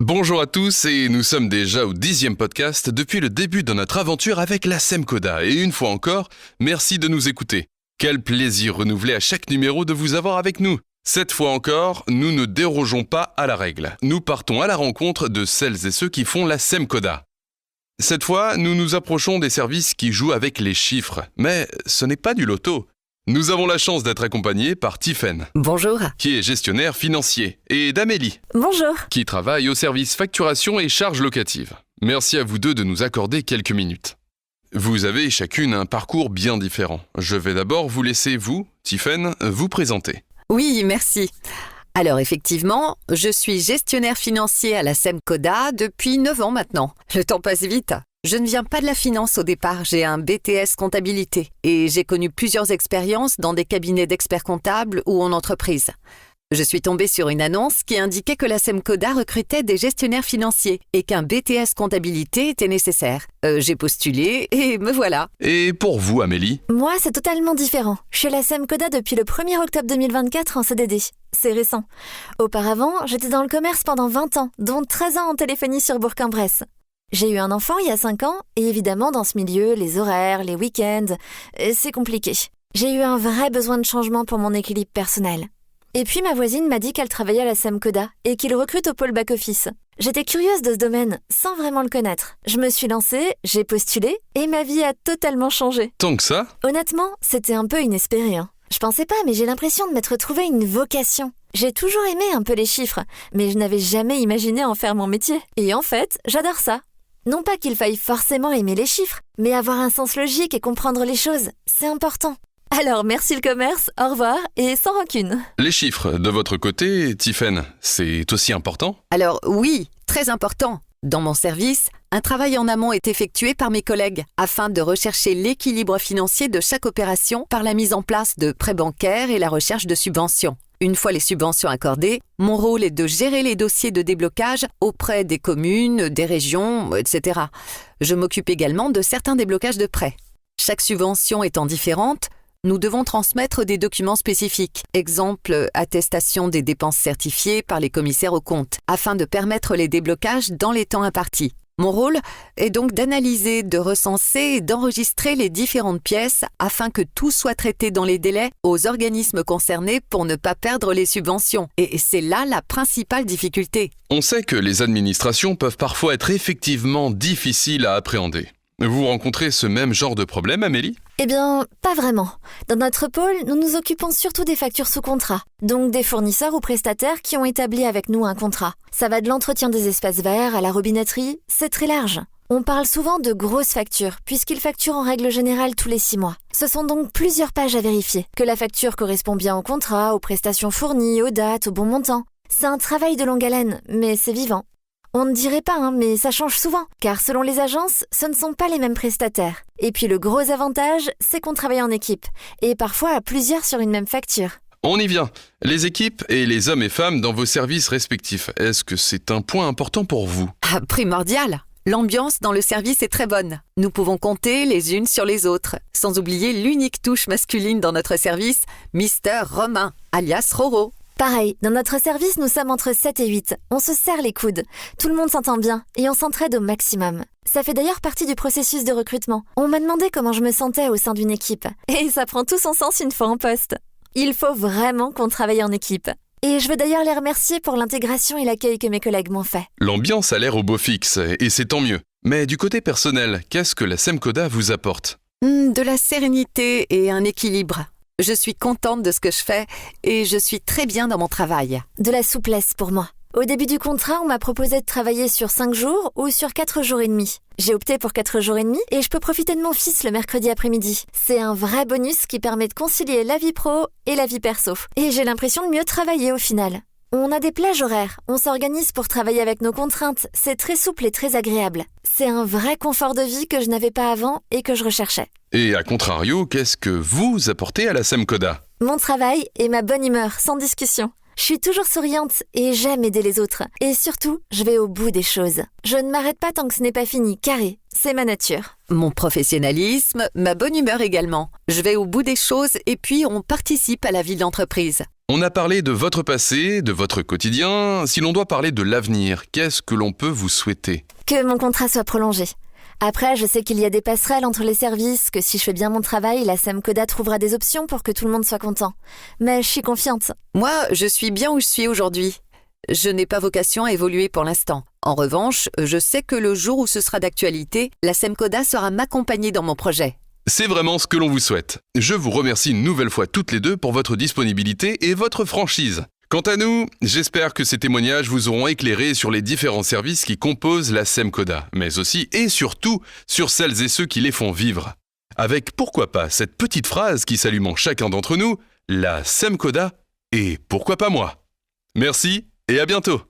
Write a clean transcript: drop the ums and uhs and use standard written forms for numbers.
Bonjour à tous et nous sommes déjà au 10e podcast depuis le début de notre aventure avec la SEMcoda et une fois encore, merci de nous écouter. Quel plaisir renouvelé à chaque numéro de vous avoir avec nous. Cette fois encore, nous ne dérogeons pas à la règle. Nous partons à la rencontre de celles et ceux qui font la SEMcoda. Cette fois, nous nous approchons des services qui jouent avec les chiffres, mais ce n'est pas du loto. Nous avons la chance d'être accompagnés par Tiffaine. Bonjour. Qui est gestionnaire financier, et d'Amélie. Bonjour. Qui travaille au service facturation et charges locatives. Merci à vous deux de nous accorder quelques minutes. Vous avez chacune un parcours bien différent. Je vais d'abord vous laisser, vous, Tiffaine, vous présenter. Oui, merci. Alors effectivement, je suis gestionnaire financier à la SEMcoda depuis 9 ans maintenant. Le temps passe vite. Je ne viens pas de la finance au départ, j'ai un BTS comptabilité et j'ai connu plusieurs expériences dans des cabinets d'experts comptables ou en entreprise. Je suis tombée sur une annonce qui indiquait que la SEMcoda recrutait des gestionnaires financiers et qu'un BTS comptabilité était nécessaire. J'ai postulé et me voilà. Et pour vous, Amélie ? Moi, c'est totalement différent. Je suis à la SEMcoda depuis le 1er octobre 2024 en CDD. C'est récent. Auparavant, j'étais dans le commerce pendant 20 ans, dont 13 ans en téléphonie sur Bourg-en-Bresse. J'ai eu un enfant il y a 5 ans, et évidemment, dans ce milieu, les horaires, les week-ends, c'est compliqué. J'ai eu un vrai besoin de changement pour mon équilibre personnel. Et puis ma voisine m'a dit qu'elle travaillait à la SEMcoda et qu'il recrute au pôle back-office. J'étais curieuse de ce domaine, sans vraiment le connaître. Je me suis lancée, j'ai postulé, et ma vie a totalement changé. Tant que ça ? Honnêtement, c'était un peu inespéré. Je pensais pas, mais j'ai l'impression de m'être trouvé une vocation. J'ai toujours aimé un peu les chiffres, mais je n'avais jamais imaginé en faire mon métier. Et en fait, j'adore ça. Non pas qu'il faille forcément aimer les chiffres, mais avoir un sens logique et comprendre les choses, c'est important. Alors merci le commerce, au revoir et sans rancune. Les chiffres, de votre côté, Tiffaine, c'est aussi important ? Alors oui, très important. Dans mon service, un travail en amont est effectué par mes collègues afin de rechercher l'équilibre financier de chaque opération par la mise en place de prêts bancaires et la recherche de subventions. Une fois les subventions accordées, mon rôle est de gérer les dossiers de déblocage auprès des communes, des régions, etc. Je m'occupe également de certains déblocages de prêts. Chaque subvention étant différente, nous devons transmettre des documents spécifiques, exemple attestation des dépenses certifiées par les commissaires aux comptes, afin de permettre les déblocages dans les temps impartis. Mon rôle est donc d'analyser, de recenser et d'enregistrer les différentes pièces afin que tout soit traité dans les délais aux organismes concernés pour ne pas perdre les subventions. Et c'est là la principale difficulté. On sait que les administrations peuvent parfois être effectivement difficiles à appréhender. Vous rencontrez ce même genre de problème, Amélie ? Eh bien, pas vraiment. Dans notre pôle, nous nous occupons surtout des factures sous contrat, donc des fournisseurs ou prestataires qui ont établi avec nous un contrat. Ça va de l'entretien des espaces verts à la robinetterie, c'est très large. On parle souvent de grosses factures, puisqu'ils facturent en règle générale tous les 6 mois. Ce sont donc plusieurs pages à vérifier, que la facture correspond bien au contrat, aux prestations fournies, aux dates, au bon montant. C'est un travail de longue haleine, mais c'est vivant. On ne dirait pas, mais ça change souvent, car selon les agences, ce ne sont pas les mêmes prestataires. Et puis le gros avantage, c'est qu'on travaille en équipe, et parfois à plusieurs sur une même facture. On y vient. Les équipes et les hommes et femmes dans vos services respectifs, est-ce que c'est un point important pour vous ? Primordial. L'ambiance dans le service est très bonne. Nous pouvons compter les unes sur les autres, sans oublier l'unique touche masculine dans notre service, Mister Romain, alias Roro. Pareil, dans notre service, nous sommes entre 7 et 8. On se serre les coudes. Tout le monde s'entend bien et on s'entraide au maximum. Ça fait d'ailleurs partie du processus de recrutement. On m'a demandé comment je me sentais au sein d'une équipe. Et ça prend tout son sens une fois en poste. Il faut vraiment qu'on travaille en équipe. Et je veux d'ailleurs les remercier pour l'intégration et l'accueil que mes collègues m'ont fait. L'ambiance a l'air au beau fixe, et c'est tant mieux. Mais du côté personnel, qu'est-ce que la SEMcoda vous apporte ? De la sérénité et un équilibre. Je suis contente de ce que je fais et je suis très bien dans mon travail. De la souplesse pour moi. Au début du contrat, on m'a proposé de travailler sur 5 jours ou sur 4 jours et demi. J'ai opté pour 4 jours et demi et je peux profiter de mon fils le mercredi après-midi. C'est un vrai bonus qui permet de concilier la vie pro et la vie perso. Et j'ai l'impression de mieux travailler au final. On a des plages horaires, on s'organise pour travailler avec nos contraintes, c'est très souple et très agréable. C'est un vrai confort de vie que je n'avais pas avant et que je recherchais. Et à contrario, qu'est-ce que vous apportez à la SEMcoda ? Mon travail et ma bonne humeur, sans discussion. Je suis toujours souriante et j'aime aider les autres. Et surtout, je vais au bout des choses. Je ne m'arrête pas tant que ce n'est pas fini, carré. C'est ma nature. Mon professionnalisme, ma bonne humeur également. Je vais au bout des choses et puis on participe à la vie de l'entreprise. On a parlé de votre passé, de votre quotidien. Si l'on doit parler de l'avenir, qu'est-ce que l'on peut vous souhaiter ? Que mon contrat soit prolongé. Après, je sais qu'il y a des passerelles entre les services, que si je fais bien mon travail, la SEM-Coda trouvera des options pour que tout le monde soit content. Mais je suis confiante. Moi, je suis bien où je suis aujourd'hui. Je n'ai pas vocation à évoluer pour l'instant. En revanche, je sais que le jour où ce sera d'actualité, la SEM-Coda sera m'accompagner dans mon projet. C'est vraiment ce que l'on vous souhaite. Je vous remercie une nouvelle fois toutes les deux pour votre disponibilité et votre franchise. Quant à nous, j'espère que ces témoignages vous auront éclairé sur les différents services qui composent la SEM-Coda, mais aussi et surtout sur celles et ceux qui les font vivre. Avec pourquoi pas cette petite phrase qui s'allume en chacun d'entre nous, la SEM-Coda et pourquoi pas moi. Merci et à bientôt.